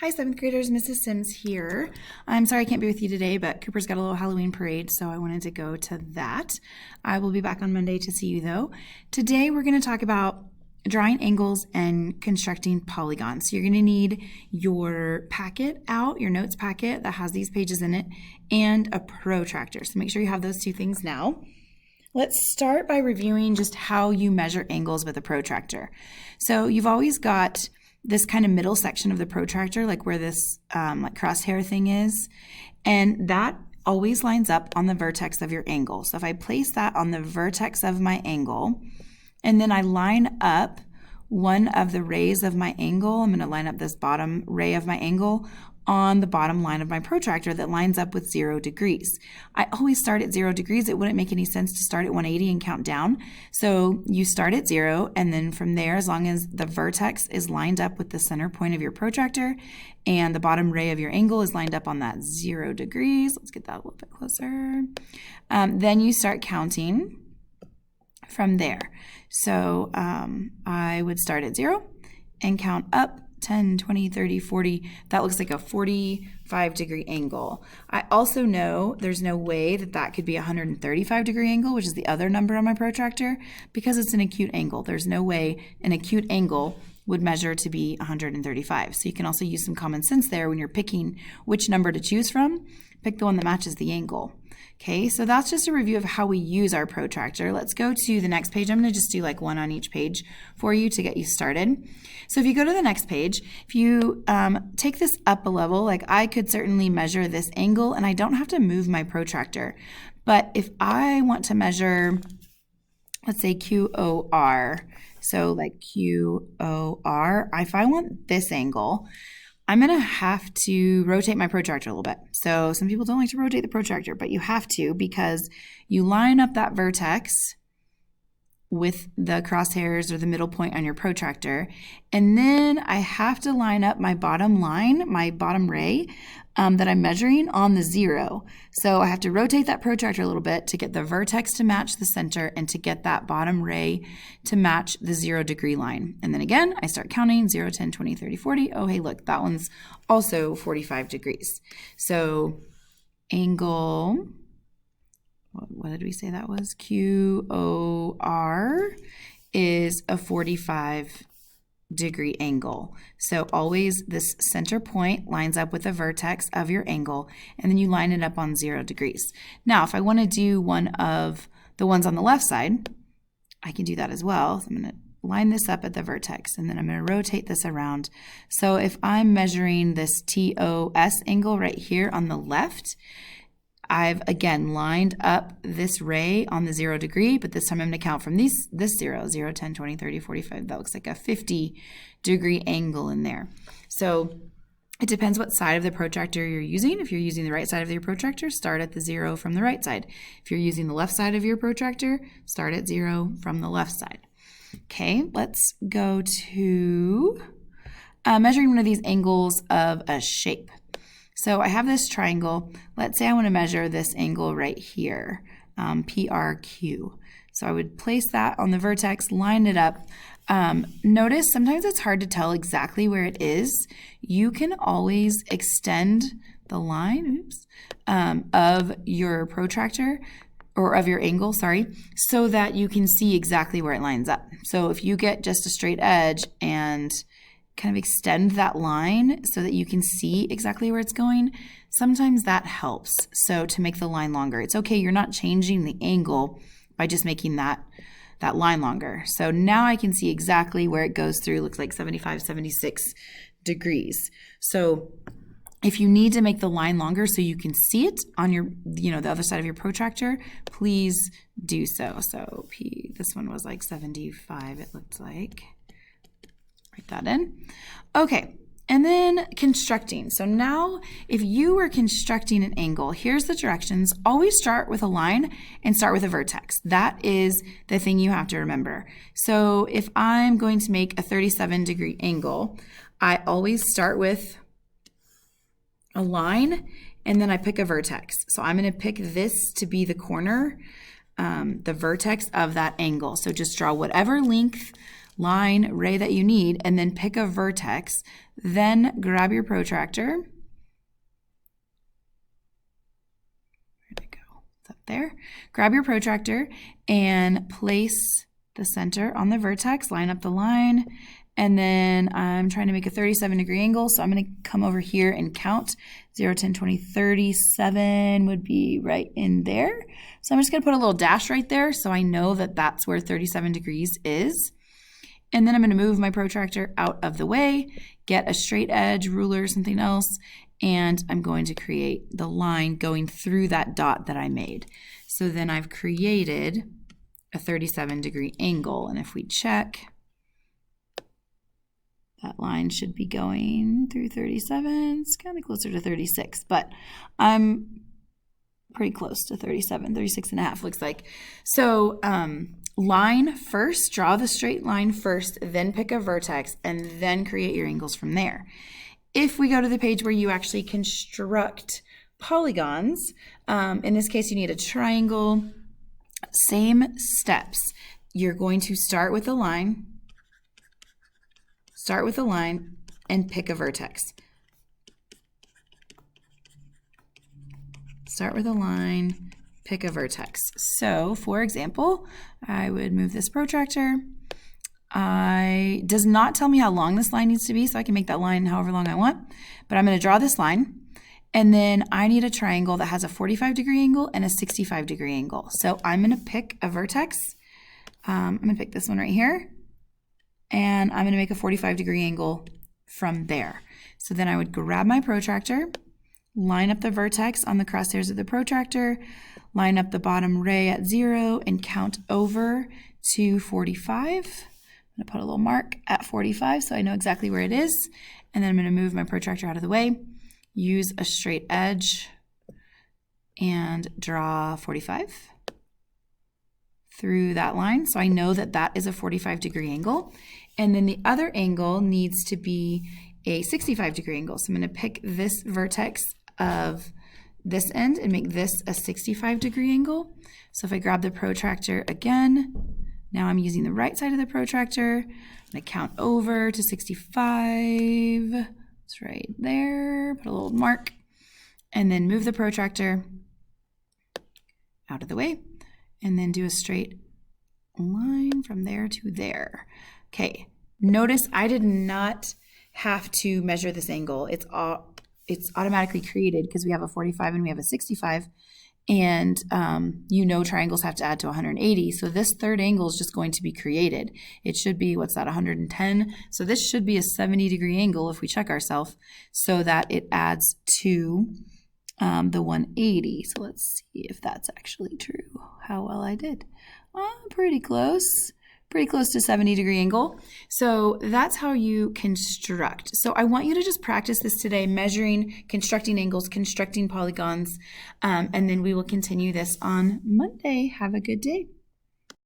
Hi, 7th graders, Mrs. Sims here. I'm sorry I can't be with you today, but Cooper's got a little Halloween parade, so I wanted to go to that. I will be back on Monday to see you, though. Today, we're going to talk about drawing angles and constructing polygons. So you're going to need your packet out, your notes packet that has these pages in it, and a protractor. So make sure you have those two things now. Let's start by reviewing just how you measure angles with a protractor. So you've always got this kind of middle section of the protractor, like where this like crosshair thing is, and that always lines up on the vertex of your angle. So if I place that on the vertex of my angle, and then I line up one of the rays of my angle, I'm going to line up this bottom ray of my angle on the bottom line of my protractor that lines up with 0 degrees. I always start at 0 degrees. It wouldn't make any sense to start at 180 and count down. So you start at 0, and then from there, as long as the vertex is lined up with the center point of your protractor and the bottom ray of your angle is lined up on that 0 degrees, let's get that a little bit closer, then you start counting from there. So I would start at 0 and count up 10, 20, 30, 40. That looks like a 45-degree angle. I also know there's no way that that could be a 135-degree angle, which is the other number on my protractor, because it's an acute angle. There's no way an acute angle would measure to be 135. So you can also use some common sense there when you're picking which number to choose from. Pick the one that matches the angle. Okay, so that's just a review of how we use our protractor. Let's go to the next page. I'm going to just do like one on each page for you to get you started. So if you go to the next page, if you take this up a level, like I could certainly measure this angle and I don't have to move my protractor. But if I want to measure, let's say QOR, so like QOR, if I want this angle, I'm going to have to rotate my protractor a little bit. So some people don't like to rotate the protractor, but you have to because you line up that vertex with the crosshairs or the middle point on your protractor. And then I have to line up my bottom line, my bottom ray that I'm measuring on the 0. So I have to rotate that protractor a little bit to get the vertex to match the center and to get that bottom ray to match the 0-degree line. And then again, I start counting 0, 10, 20, 30, 40. Oh, hey, look, that one's also 45 degrees. So angle, what did we say that was? QOR is a 45-degree angle. So always this center point lines up with the vertex of your angle, and then you line it up on 0 degrees. Now, if I want to do one of the ones on the left side, I can do that as well. So I'm going to line this up at the vertex, and then I'm going to rotate this around. So if I'm measuring this TOS angle right here on the left, I've again lined up this ray on the 0 degree, but this time I'm going to count from this 0, 0, 10, 20, 30, 45. That looks like a 50-degree angle in there. So it depends what side of the protractor you're using. If you're using the right side of your protractor, start at the 0 from the right side. If you're using the left side of your protractor, start at 0 from the left side. Okay, let's go to measuring one of these angles of a shape. So I have this triangle. Let's say I want to measure this angle right here, PRQ. So I would place that on the vertex, line it up. Notice sometimes it's hard to tell exactly where it is. You can always extend the line of your protractor, or of your angle, so that you can see exactly where it lines up. So if you get just a straight edge and kind of extend that line so that you can see exactly where it's going, sometimes that helps. So to make the line longer, it's okay, you're not changing the angle by just making that line longer. So now I can see exactly where it goes through. Looks like 75, 76 degrees. So if you need to make the line longer so you can see it on your, the other side of your protractor, please do so. So this one was like 75, it looked like. Write that in. Okay, and then constructing. So now if you were constructing an angle, here's the directions. Always start with a line and start with a vertex. That is the thing you have to remember. So if I'm going to make a 37-degree angle, I always start with a line and then I pick a vertex. So I'm going to pick this to be the corner, the vertex of that angle. So just draw whatever length line, ray that you need, and then pick a vertex. Then grab your protractor. Where'd it go? It's up there. Grab your protractor and place the center on the vertex, line up the line, and then I'm trying to make a 37-degree angle, so I'm going to come over here and count. 0, 10, 20, 37 would be right in there. So I'm just going to put a little dash right there so I know that that's where 37 degrees is. And then I'm going to move my protractor out of the way, get a straight edge, ruler, something else, and I'm going to create the line going through that dot that I made. So then I've created a 37-degree angle, and if we check, that line should be going through 37. It's kind of closer to 36, but I'm pretty close to 37, 36 and a half looks like. So line first, draw the straight line first, then pick a vertex, and then create your angles from there. If we go to the page where you actually construct polygons, in this case you need a triangle, same steps. You're going to start with a line, and pick a vertex. Start with a line, pick a vertex. So, for example, I would move this protractor. Does not tell me how long this line needs to be, so I can make that line however long I want. But I'm going to draw this line, and then I need a triangle that has a 45-degree angle and a 65-degree angle. So I'm going to pick a vertex. I'm going to pick this one right here, and I'm going to make a 45-degree angle from there. So then I would grab my protractor, line up the vertex on the crosshairs of the protractor, line up the bottom ray at 0, and count over to 45. I'm going to put a little mark at 45 so I know exactly where it is. And then I'm going to move my protractor out of the way, use a straight edge, and draw 45 through that line. So I know that that is a 45-degree angle. And then the other angle needs to be a 65-degree angle. So I'm going to pick this vertex of this end and make this a 65-degree angle. So if I grab the protractor again, now I'm using the right side of the protractor. I'm going to count over to 65. It's right there. Put a little mark. And then move the protractor out of the way. And then do a straight line from there to there. Okay, notice I did not have to measure this angle. It's automatically created because we have a 45 and we have a 65. And you know triangles have to add to 180. So this third angle is just going to be created. It should be, what's that, 110? So this should be a 70-degree angle if we check ourselves so that it adds to the 180. So let's see if that's actually true, how well I did. Pretty close to 70-degree angle. So that's how you construct. So I want you to just practice this today, measuring, constructing angles, constructing polygons, and then we will continue this on Monday. Have a good day.